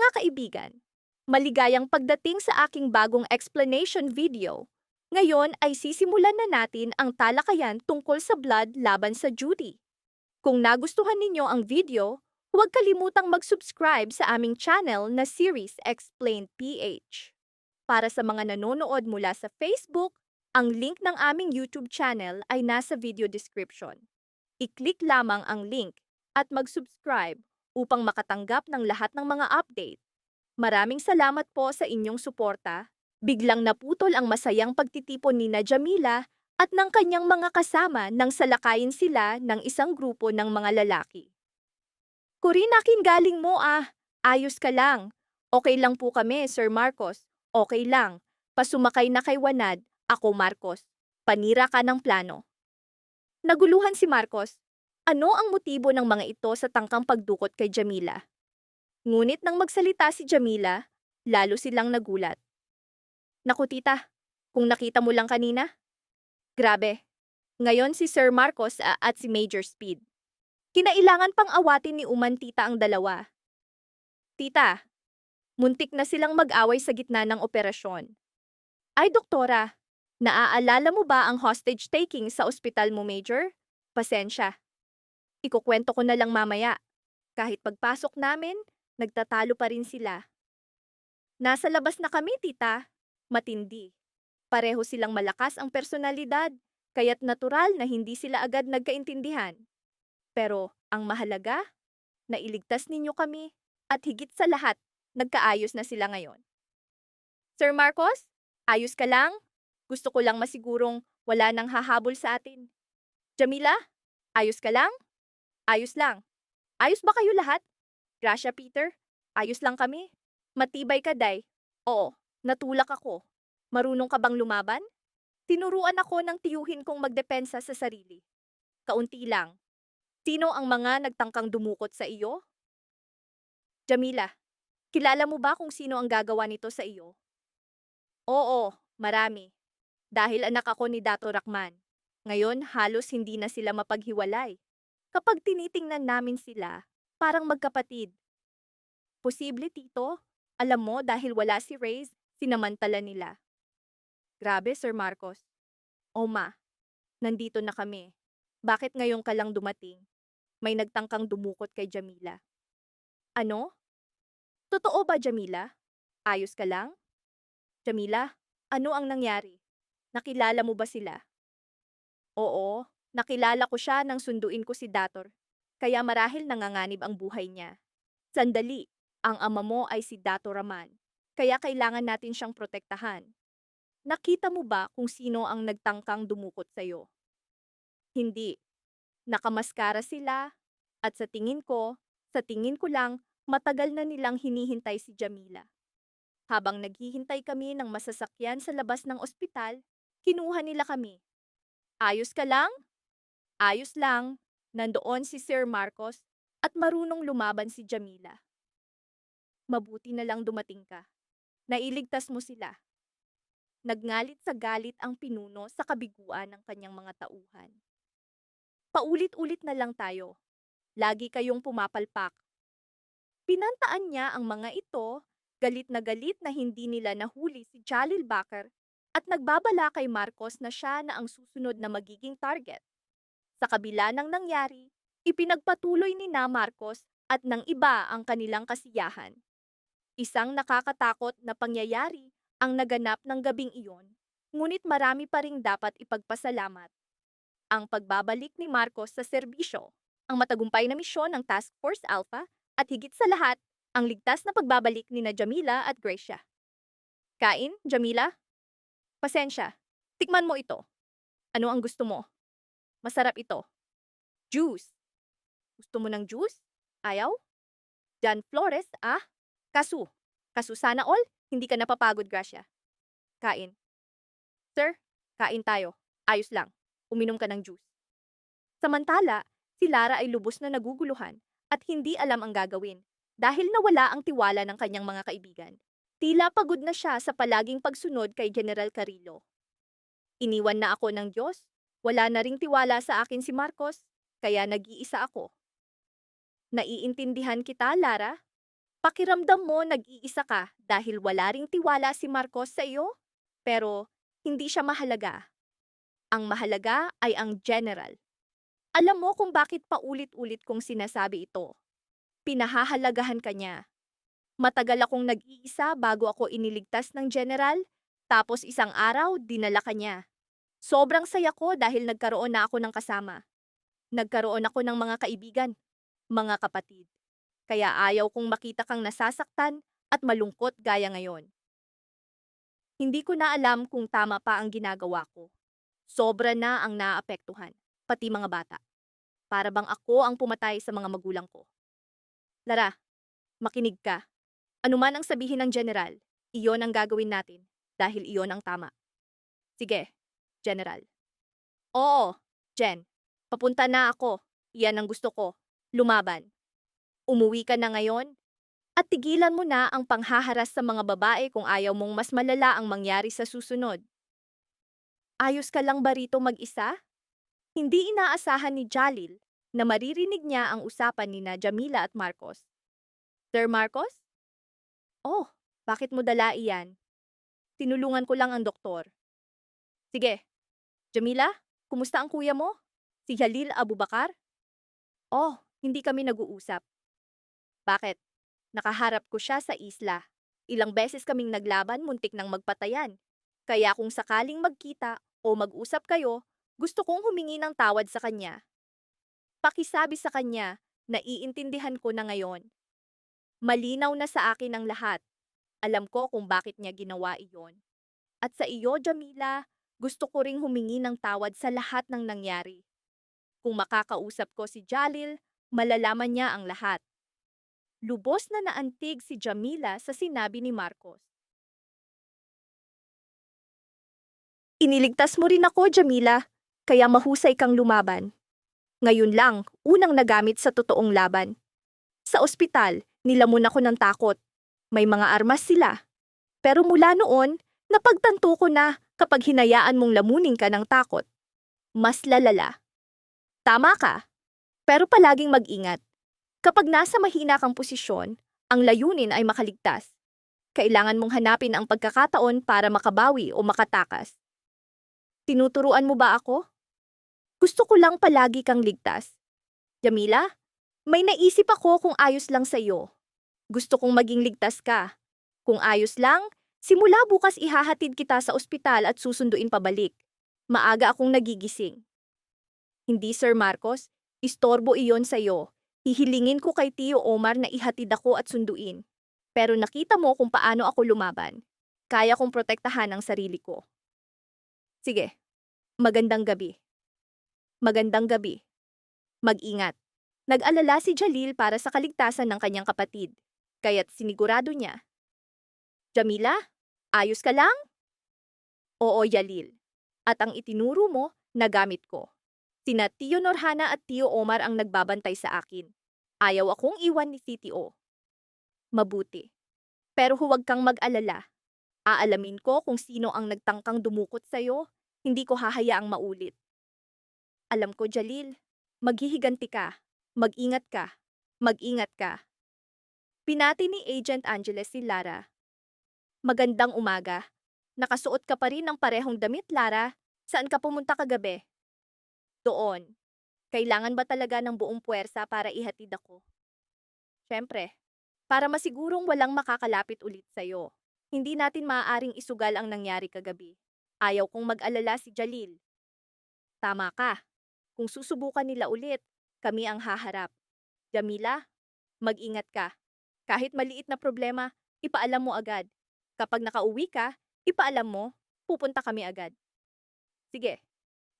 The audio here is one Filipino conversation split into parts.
Mga kaibigan, maligayang pagdating sa aking bagong explanation video. Ngayon ay sisimulan na natin ang talakayan tungkol sa blood laban sa Judy. Kung nagustuhan ninyo ang video, huwag kalimutang mag-subscribe sa aming channel na Series Explained PH. Para sa mga nanonood mula sa Facebook, ang link ng aming YouTube channel ay nasa video description. I-click lamang ang link at mag-subscribe upang makatanggap ng lahat ng mga update. Maraming salamat po sa inyong suporta. Biglang naputol ang masayang pagtitipon ni na Jamila at ng kanyang mga kasama nang salakayin sila ng isang grupo ng mga lalaki. Kurinakin galing mo ah. Ayos ka lang. Okay lang po kami, Sir Marcos. Okay lang. Pasumakay na kay Wanad, ako Marcos. Panira ka ng plano. Naguluhan si Marcos. Ano ang motibo ng mga ito sa tangkang pagdukot kay Jamila? Ngunit nang magsalita si Jamila, lalo silang nagulat. Naku tita, kung nakita mo lang kanina. Grabe, ngayon si Sir Marcos at si Major Speed. Kinailangan pang awatin ni Uman tita ang dalawa. Tita, muntik na silang mag-away sa gitna ng operasyon. Ay doktora, naaalala mo ba ang hostage taking sa ospital mo, Major? Pasensya. Ikukwento ko na lang mamaya. Kahit pagpasok namin, nagtatalo pa rin sila. Nasa labas na kami, tita. Matindi. Pareho silang malakas ang personalidad, kaya't natural na hindi sila agad nagkaintindihan. Pero ang mahalaga, nailigtas ninyo kami at higit sa lahat, nagkaayos na sila ngayon. Sir Marcos, ayos ka lang? Gusto ko lang masigurong wala nang hahabol sa atin. Jamila, ayos ka lang? Ayos lang. Ayos ba kayo lahat? Gracia, Peter, ayos lang kami. Matibay ka, Day. Oo, natulak ako. Marunong ka bang lumaban? Tinuruan ako ng tiyuhin kong magdepensa sa sarili. Kaunti lang. Sino ang mga nagtangkang dumukot sa iyo? Jamila, kilala mo ba kung sino ang gagawa nito sa iyo? Oo, marami. Dahil anak ako ni Dato Rakman. Ngayon, halos hindi na sila mapaghiwalay. Kapag tinitingnan namin sila, parang magkapatid. Posible, tito. Alam mo, dahil wala si Reyes, sinamantala nila. Grabe, Sir Marcos. O ma, nandito na kami. Bakit ngayon ka lang dumating? May nagtangkang dumukot kay Jamila. Ano? Totoo ba, Jamila? Ayos ka lang? Jamila, ano ang nangyari? Nakilala mo ba sila? Oo, nakilala ko siya nang sunduin ko si Dator. Kaya marahil nanganganib ang buhay niya. Sandali, ang ama mo ay si Dato Raman. Kaya kailangan natin siyang protektahan. Nakita mo ba kung sino ang nagtangkang dumukot sa'yo? Hindi. Nakamaskara sila at sa tingin ko lang, matagal na nilang hinihintay si Jamila. Habang naghihintay kami ng masasakyan sa labas ng ospital, kinuha nila kami. Ayos ka lang? Ayos lang. Nandoon si Sir Marcos at marunong lumaban si Jamila. Mabuti na lang dumating ka. Nailigtas mo sila. Nagngalit sa galit ang pinuno sa kabiguan ng kanyang mga tauhan. Paulit-ulit na lang tayo. Lagi kayong pumapalpak. Pinantaan niya ang mga ito, galit na hindi nila nahuli si Jalil Bakr at nagbabala kay Marcos na siya na ang susunod na magiging target. Sa kabila ng nangyari, ipinagpatuloy ni na Marcos at ng iba ang kanilang kasiyahan. Isang nakakatakot na pangyayari ang naganap ng gabing iyon, ngunit marami pa ring dapat ipagpasalamat. Ang pagbabalik ni Marcos sa serbisyo, ang matagumpay na misyon ng Task Force Alpha, at higit sa lahat, ang ligtas na pagbabalik ni na Jamila at Gracia. Kain, Jamila? Pasensya, tikman mo ito. Ano ang gusto mo? Masarap ito. Juice. Gusto mo ng juice? Ayaw? Jan Flores, ah? Kasu. Kasu sana all, hindi ka napapagod, Gracia. Kain. Sir, kain tayo. Ayos lang. Uminom ka ng juice. Samantala, si Lara ay lubos na naguguluhan at hindi alam ang gagawin dahil nawala ang tiwala ng kanyang mga kaibigan. Tila pagod na siya sa palaging pagsunod kay General Carrillo. Iniwan na ako ng Diyos. Wala na ring tiwala sa akin si Marcos, kaya nag-iisa ako. Naiintindihan kita, Lara. Pakiramdam mo nag-iisa ka dahil wala ring tiwala si Marcos sa iyo? Pero hindi siya mahalaga. Ang mahalaga ay ang general. Alam mo kung bakit paulit-ulit kong sinasabi ito. Pinahahalagahan ka niya. Matagal akong nag-iisa bago ako iniligtas ng general, tapos isang araw dinala ka niya. Sobrang saya ko dahil nagkaroon na ako ng kasama. Nagkaroon ako ng mga kaibigan, mga kapatid. Kaya ayaw kong makita kang nasasaktan at malungkot gaya ngayon. Hindi ko na alam kung tama pa ang ginagawa ko. Sobra na ang naapektuhan, pati mga bata. Para bang ako ang pumatay sa mga magulang ko. Lara, makinig ka. Ano man ang sabihin ng general, iyon ang gagawin natin dahil iyon ang tama. Sige, general. Oo, Jen. Papunta na ako. Iyan ang gusto ko. Lumaban. Umuwi ka na ngayon at tigilan mo na ang panghaharas sa mga babae kung ayaw mong mas malala ang mangyari sa susunod. Ayos ka lang ba rito mag-isa? Hindi inaasahan ni Jalil na maririnig niya ang usapan ni na Jamila at Marcos. Sir Marcos? Oh, bakit mo dala iyan? Tinulungan ko lang ang doktor. Sige, Jamila, kumusta ang kuya mo? Si Jalil Abubakar? Oh, hindi kami nag-uusap. Bakit? Nakaharap ko siya sa isla. Ilang beses kaming naglaban, muntik nang magpatayan. Kaya kung sakaling magkita o mag-usap kayo, gusto kong humingi ng tawad sa kanya. Pakisabi sa kanya na iintindihan ko na ngayon. Malinaw na sa akin ang lahat. Alam ko kung bakit niya ginawa iyon. At sa iyo, Jamila, gusto ko ring humingi ng tawad sa lahat ng nangyari. Kung makakausap ko si Jalil, malalaman niya ang lahat. Lubos na naantig si Jamila sa sinabi ni Marcos. Iniligtas mo rin ako, Jamila, kaya mahusay kang lumaban. Ngayon lang, unang nagamit sa totoong laban. Sa ospital, nilamon ako ng takot. May mga armas sila. Pero mula noon, napagtanto ko na kapag hinayaan mong lamunin ka ng takot, mas lalala. Tama ka, pero palaging mag-ingat. Kapag nasa mahina kang posisyon, ang layunin ay makaligtas. Kailangan mong hanapin ang pagkakataon para makabawi o makatakas. Tinuturuan mo ba ako? Gusto ko lang palagi kang ligtas. Jamila, may naisip ako kung ayos lang sa iyo. Gusto kong maging ligtas ka. Kung ayos lang, simula bukas ihahatid kita sa ospital at susunduin pabalik. Maaga akong nagigising. Hindi, Sir Marcos, istorbo iyon sa iyo. Hihilingin ko kay Tio Omar na ihatid ako at sunduin. Pero nakita mo kung paano ako lumaban. Kaya kong protektahan ang sarili ko. Sige, magandang gabi. Magandang gabi. Mag-ingat. Nag-alala si Jalil para sa kaligtasan ng kanyang kapatid. Kaya't sinigurado niya. Jamila, ayos ka lang? Oo, Jalil. At ang itinuro mo, nagamit ko. Sina Tio Norhana at Tio Omar ang nagbabantay sa akin. Ayaw akong iwan ni CTO. Mabuti. Pero huwag kang mag-alala. Aalamin ko kung sino ang nagtangkang dumukot sa'yo, hindi ko hahayaang maulit. Alam ko, Jalil, maghihiganti ka. Mag-ingat ka. Mag-ingat ka. Pinati ni Agent Angeles si Lara. Magandang umaga. Nakasuot ka pa rin ng parehong damit, Lara. Saan ka pumunta kagabi? Doon. Kailangan ba talaga ng buong puwersa para ihatid ako? Siyempre, para masigurong walang makakalapit ulit sa'yo. Hindi natin maaaring isugal ang nangyari kagabi. Ayaw kong mag-alala si Jalil. Tama ka. Kung susubukan nila ulit, kami ang haharap. Jamila, mag-ingat ka. Kahit maliit na problema, ipaalam mo agad. Kapag nakauwi ka, ipaalam mo, pupunta kami agad. Sige.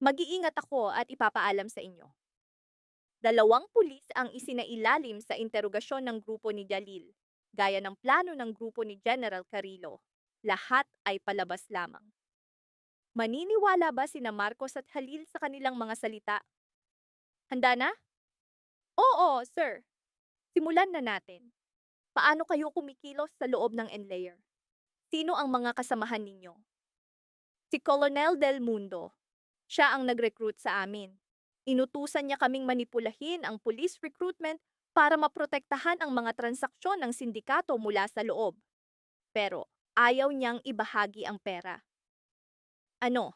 Mag-iingat ako at ipapaalam sa inyo. 2 pulis ang isinailalim sa interogasyon ng grupo ni Jalil, gaya ng plano ng grupo ni General Carrillo. Lahat ay palabas lamang. Maniniwala ba sina Marcos at Halil sa kanilang mga salita? Handa na? Oo, sir. Simulan na natin. Paano kayo kumikilos sa loob ng Enlayer? Sino ang mga kasamahan ninyo? Si Colonel Del Mundo. Siya ang nag-recruit sa amin. Inutusan niya kaming manipulahin ang police recruitment para maprotektahan ang mga transaksyon ng sindikato mula sa loob. Pero ayaw niyang ibahagi ang pera. Ano?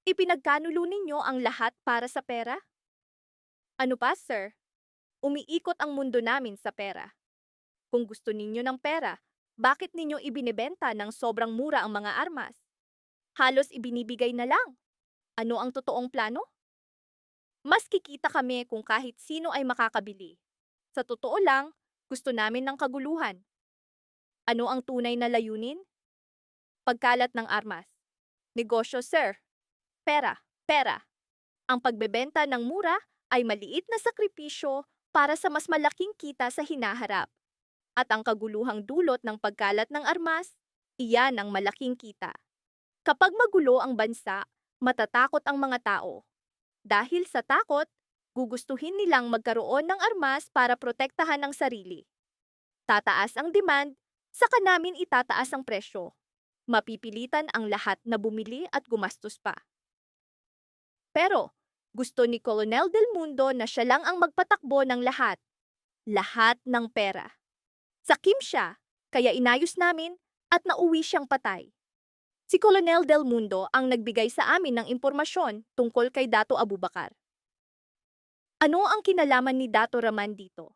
Ipinagkanulo ninyo ang lahat para sa pera? Ano pa, sir? Umiikot ang mundo namin sa pera. Kung gusto ninyo ng pera, bakit ninyo ibinebenta ng sobrang mura ang mga armas? Halos ibinibigay na lang. Ano ang totoong plano? Mas kikita kami kung kahit sino ay makakabili. Sa totoo lang, gusto namin ng kaguluhan. Ano ang tunay na layunin? Pagkalat ng armas. Negosyo, sir. Pera, pera. Ang pagbebenta ng mura ay maliit na sakripisyo para sa mas malaking kita sa hinaharap. At ang kaguluhang dulot ng pagkalat ng armas, iyan ang malaking kita. Kapag magulo ang bansa, matatakot ang mga tao. Dahil sa takot, gugustuhin nilang magkaroon ng armas para protektahan ang sarili. Tataas ang demand, saka namin itataas ang presyo. Mapipilitan ang lahat na bumili at gumastos pa. Pero, gusto ni Colonel Del Mundo na siya lang ang magpatakbo ng lahat. Lahat ng pera. Sakim siya, kaya inayos namin at nauwi siyang patay. Si Colonel Del Mundo ang nagbigay sa amin ng impormasyon tungkol kay Dato Abubakar. Ano ang kinalaman ni Dato Raman dito?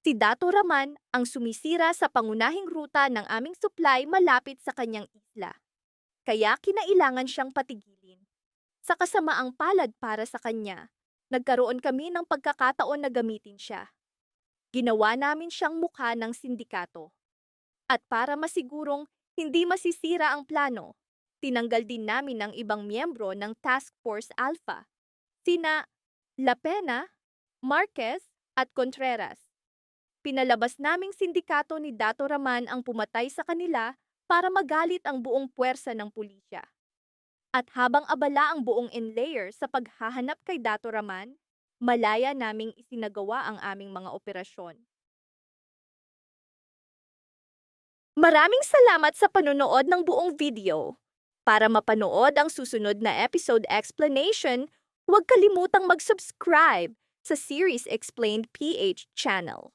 Si Dato Raman ang sumisira sa pangunahing ruta ng aming supply malapit sa kanyang isla. Kaya kinailangan siyang patigilin. Sa kasamaang palad para sa kanya, nagkaroon kami ng pagkakataon na gamitin siya. Ginawa namin siyang mukha ng sindikato. At para masigurong hindi masisira ang plano, tinanggal din namin ang ibang miyembro ng Task Force Alpha, sina La Pena, Marquez at Contreras. Pinalabas naming sindikato ni Dato Raman ang pumatay sa kanila para magalit ang buong puwersa ng pulisya. At habang abala ang buong enlayer sa paghahanap kay Dato Raman, malaya naming isinagawa ang aming mga operasyon. Maraming salamat sa panonood ng buong video. Para mapanood ang susunod na episode explanation, huwag kalimutang mag-subscribe sa Series Explained PH channel.